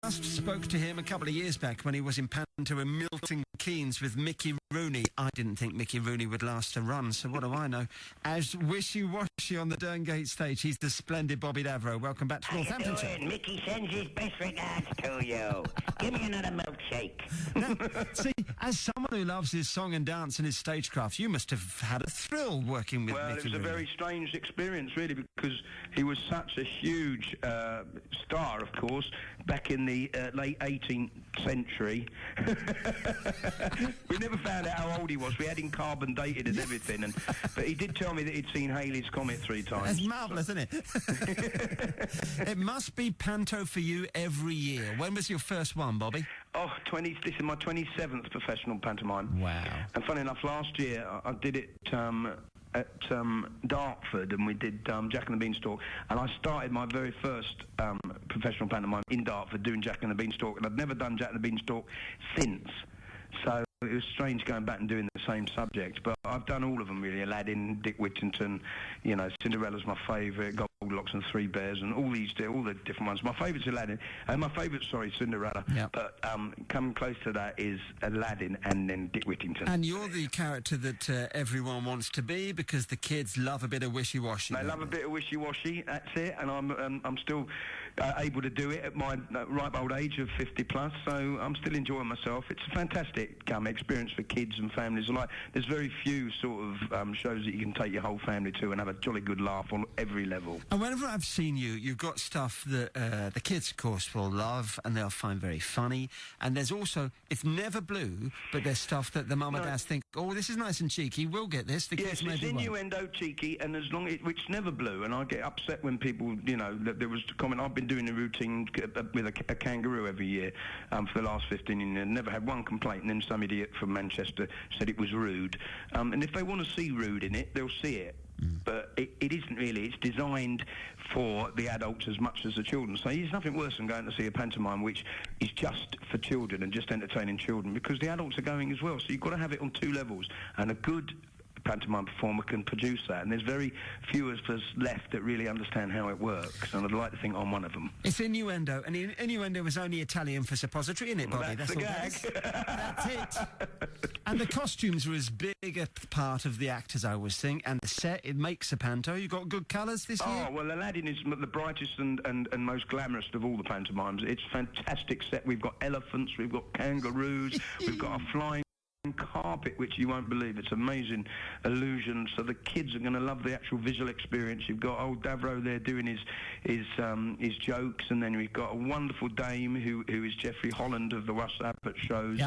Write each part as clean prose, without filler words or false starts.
last spoke to him a couple of years back when he was in Panto in Milton Keynes with Mickey Rooney. I didn't think Mickey Rooney would last a run, so what do I know? As wishy-washy on the Derngate stage, he's the splendid Bobby Davro. Welcome back to Northampton. How you doing? Mickey sends his best regards to you. Give me another milkshake. Now, see, as someone who loves his song and dance and his stagecraft, you must have had a thrill working with Mickey Rooney. Well, it was a very strange experience, really, because he was such a huge star, of course, back in the late 18th century. We never found out how old he was. We had him carbon dated and everything, but he did tell me that he'd seen Halley's Comet 3 times. That's marvellous, isn't it? It must be Panto for you every year. When was your first one, Bobby? Oh, this is my 27th professional pantomime. Wow. And funny enough, last year I did it at Dartford, and we did Jack and the Beanstalk, and I started my very first professional pantomime in Dartford doing Jack and the Beanstalk, and I'd never done Jack and the Beanstalk since. So it was strange going back and doing the same subject, but I've done all of them really. Aladdin, Dick Whittington, you know, Cinderella's my favourite, Goldilocks and Three Bears, and all the different ones. My favourite's Aladdin, and my favourite's, Cinderella. Yep. But coming close to that is Aladdin and then Dick Whittington. And you're the character that everyone wants to be, because the kids love a bit of wishy-washy. They love a bit of wishy-washy, that's it, and I'm still able to do it at my ripe old age of 50 plus, so I'm still enjoying myself. It's a fantastic experience for kids and families alike. There's very few sort of shows that you can take your whole family to and have a jolly good laugh on every level. And whenever I've seen you, you've got stuff that the kids, of course, will love and they'll find very funny. And there's also, it's never blue, but there's stuff that the mum and dads think, oh, this is nice and cheeky, we'll get this. The kids it's innuendo, cheeky, and as long which never blue. And I get upset when people, you know, there was a comment. I've been doing a routine with a kangaroo every year for the last 15 years. Never had one complaint, and then some idiot from Manchester said it was rude. And if they want to see rude in it, they'll see it. But it isn't really. It's designed for the adults as much as the children. So there's nothing worse than going to see a pantomime which is just for children and just entertaining children, because the adults are going as well. So you've got to have it on two levels, and a good pantomime performer can produce that, and there's very few of us left that really understand how it works, and I'd like to think I'm one of them. It's innuendo, and innuendo was only Italian for suppository, isn't it, Bobby? That's the gag. That's it. And the costumes were as big a part of the act as I was saying, and the set, it makes a panto. You got good colours this year? Oh, well, Aladdin is the brightest and most glamorous of all the pantomimes. It's a fantastic set. We've got elephants, we've got kangaroos, we've got a flying carpet, which you won't believe. It's amazing illusion. So the kids are going to love the actual visual experience. You've got old Davro there doing his jokes, and then we've got a wonderful dame who is Jeffrey Holland of the Russ Abbott shows,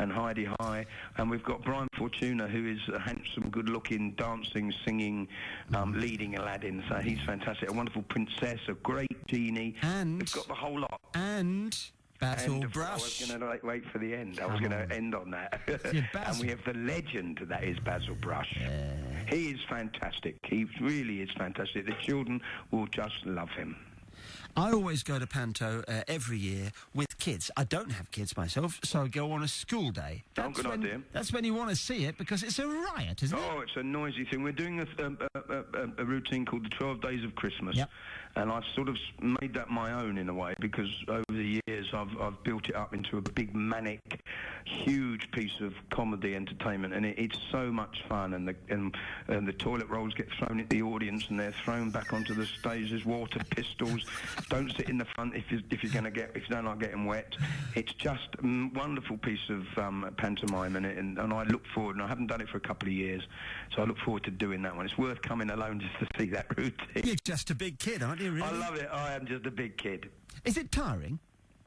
and Heidi High, and we've got Brian Fortuna, who is a handsome, good-looking, dancing, singing, leading Aladdin. So he's fantastic. A wonderful princess, a great genie. And we've got the whole lot. And Basil Brush. I was going to wait for the end. I was going to end on that. And we have the legend that is Basil Brush. He is fantastic. He really is fantastic. The children will just love him. I always go to Panto every year with kids. I don't have kids myself, so I go on a school day. Good idea. That's when you want to see it, because it's a riot, isn't it? Oh, it's a noisy thing. We're doing a routine called the 12 Days of Christmas. Yep. And I've sort of made that my own in a way, because over the years I've built it up into a big, manic, huge piece of comedy entertainment, and it's so much fun. And the toilet rolls get thrown at the audience, and they're thrown back onto the stage. There's water pistols. Don't sit in the front if you don't like getting wet. It's just a wonderful piece of pantomime, and I look forward. And I haven't done it for a couple of years, so I look forward to doing that one. It's worth coming alone just to see that routine. You're just a big kid, aren't you? Really? I love it. I am just a big kid. Is it tiring?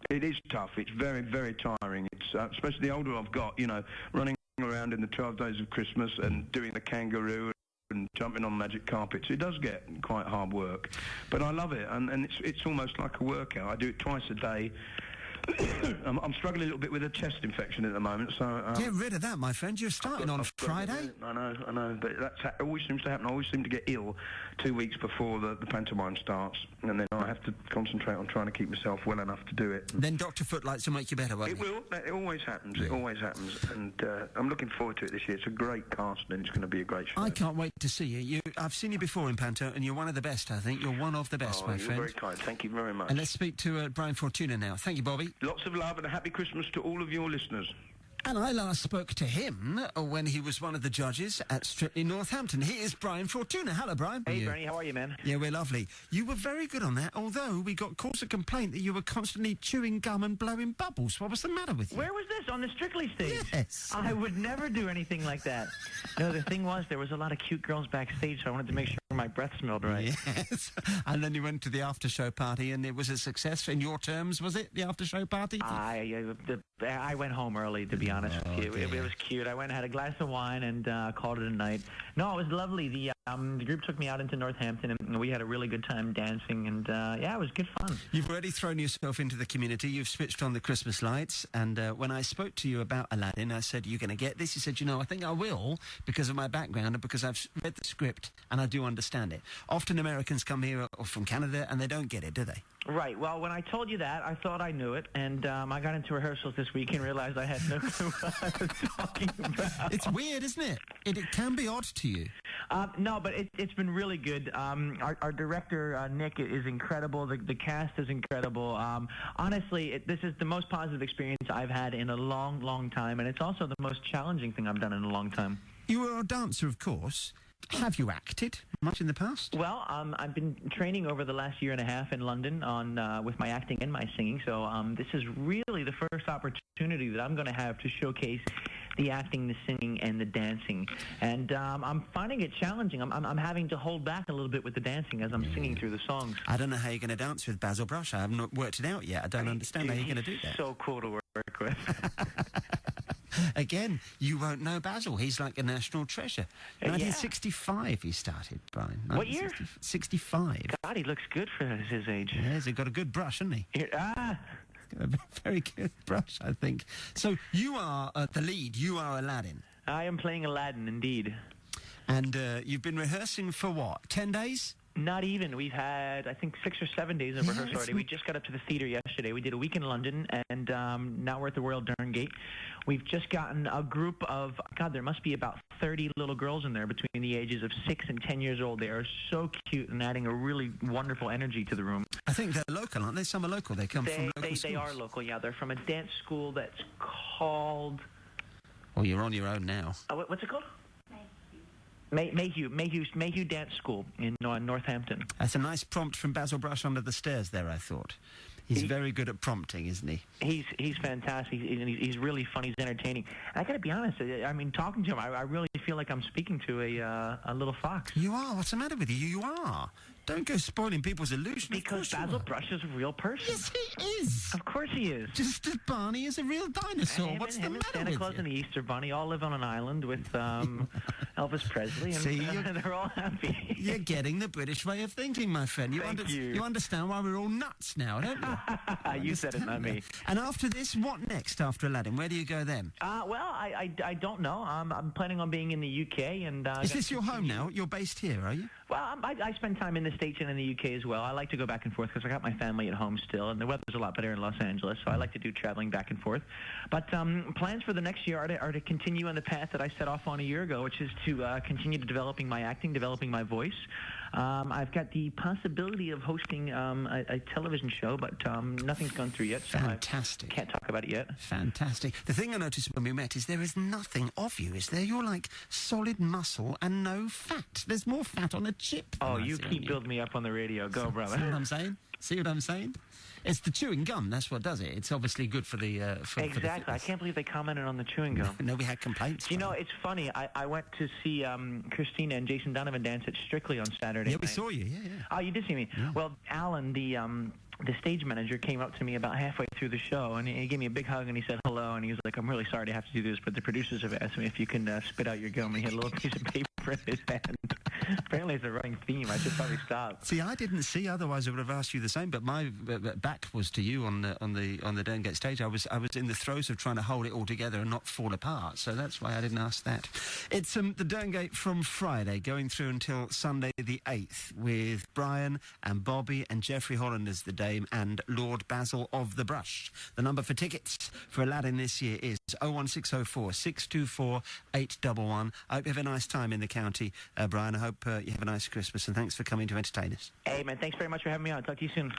It is tough. It's very, very tiring. It's especially the older I've got, you know, running around in the 12 Days of Christmas and doing the kangaroo and jumping on magic carpets. It does get quite hard work, but I love it, and it's almost like a workout. I do it twice a day. I'm struggling a little bit with a chest infection at the moment, so... Get rid of that, my friend. You're starting on Friday. I know, but that always seems to happen. I always seem to get ill 2 weeks before the pantomime starts, and then I have to concentrate on trying to keep myself well enough to do it. Then Dr. Footlights will make you better, won't it? It will. It always happens. Yeah. It always happens, and I'm looking forward to it this year. It's a great cast, and it's going to be a great show. I can't wait to see you. I've seen you before in Panto, and you're one of the best, I think. You're one of the best, my friend. You're very kind. Thank you very much. And let's speak to Brian Fortuna now. Thank you, Bobby. Lots of love and a happy Christmas to all of your listeners. And I last spoke to him when he was one of the judges at Strictly Northampton. He is Brian Fortuna. Hello, Brian. Hey, Bernie, how are you, man? Yeah, we're lovely. You were very good on that, although we got cause of complaint that you were constantly chewing gum and blowing bubbles. What was the matter with you? Where was this? On the Strictly stage? Yes. I would never do anything like that. No, the thing was, there was a lot of cute girls backstage, so I wanted to make sure my breath smelled right. Yes. And then you went to the after-show party, and it was a success in your terms, was it, the after-show party? I went home early, to be honest with you. It was cute. I went and had a glass of wine and called it a night. No, it was lovely. The group took me out into Northampton, and we had a really good time dancing, and it was good fun. You've already thrown yourself into the community. You've switched on the Christmas lights, and when I spoke to you about Aladdin, I said, you're going to get this? You said, I think I will, because of my background and because I've read the script, and I do understand it. Often Americans come here or from Canada, and they don't get it, do they? Right. Well, when I told you that, I thought I knew it, and I got into rehearsals this week and realized I had no clue what I was talking about. It's weird, isn't it? It can be odd to you. No, but it's been really good. Our director, Nick, is incredible. The cast is incredible. Honestly, this is the most positive experience I've had in a long, long time, and it's also the most challenging thing I've done in a long time. You were a dancer, of course. Have you acted much in the past? Well, I've been training over the last year and a half in London with my acting and my singing, so this is really the first opportunity that I'm going to have to showcase the acting, the singing, and the dancing. And I'm finding it challenging. I'm having to hold back a little bit with the dancing as I'm singing through the songs. I don't know how you're going to dance with Basil Brush. I haven't worked it out yet. I don't understand how you're going to do that. So cool to work with. Again, you won't know Basil. He's like a national treasure. 1965 he started, Brian. What year? 65. God, he looks good for his age. Yes, he's got a good brush, hasn't he? He's got a very good brush, I think. So you are the lead. You are Aladdin. I am playing Aladdin, indeed. And you've been rehearsing for what, 10 days? Not even. We've had, I think, 6 or 7 days of rehearsal already. We just got up to the theatre yesterday. We did a week in London, and now we're at the Royal Derngate. We've just gotten a group of, God, there must be about 30 little girls in there between the ages of 6 and 10 years old. They are so cute and adding a really wonderful energy to the room. I think they're local, aren't they? Some are local. They come from local schools. They are local, yeah. They're from a dance school that's called... Oh, you're on your own now. What's it called? Mayhew Dance School in Northampton. That's a nice prompt from Basil Brush under the stairs there, I thought. He's very good at prompting, isn't he? He's fantastic. He's really fun. He's entertaining. And I got to be honest. I mean, talking to him, I really feel like I'm speaking to a little fox. You are. What's the matter with you? You are. Don't go spoiling people's illusion. Because Basil Brush is a real person. Yes, he is. Of course he is. Just as Barney is a real dinosaur. What's the matter with Santa Claus and the Easter Bunny all live on an island with Elvis Presley, and See, they're all happy. You're getting the British way of thinking, my friend. You understand why we're all nuts now, don't you? You said it, not me. And after this, what next after Aladdin? Where do you go then? Well, I don't know. I'm planning on being in the UK. And is this your home now? You're based here, are you? Well, I spend time in the States and in the UK as well. I like to go back and forth because I got my family at home still, and the weather's a lot better in Los Angeles, so I like to do traveling back and forth. But plans for the next year are to continue on the path that I set off on a year ago, which is to continue to developing my acting, developing my voice. I've got the possibility of hosting a television show, but nothing's gone through yet. So Fantastic. I can't talk about it yet. Fantastic. The thing I noticed when we met is there is nothing of you, is there? You're like solid muscle and no fat. There's more fat on a chip. Oh, you keep building me up on the radio. Go, brother. See what I'm saying? See what I'm saying? It's the chewing gum. That's what does it. It's obviously good for the... exactly. I can't believe they commented on the chewing gum. No, we had complaints. You know, it's funny. I went to see Christina and Jason Donovan dance at Strictly on Saturday night. We saw you. Yeah. Oh, you did see me? Yeah. Well, Alan, the stage manager, came up to me about halfway through the show, and he gave me a big hug, and he said hello, and he was like, I'm really sorry to have to do this, but the producers have asked me if you can spit out your gum, and he had a little piece of paper in his hand. Apparently, it's a running theme. I should probably stop. See, I didn't see. Otherwise, I would have asked you the same. But my back was to you on the Derngate stage. I was in the throes of trying to hold it all together and not fall apart. So that's why I didn't ask that. It's the Derngate from Friday, going through until Sunday the 8th, with Brian and Bobby and Jeffrey Holland as the Dame and Lord Basil of the Brush. The number for tickets for Aladdin this year is 01604 624 811. I hope you have a nice time in the county, Brian. I hope you have a nice Christmas, and thanks for coming to entertain us. Hey, man, thanks very much for having me on. Talk to you soon.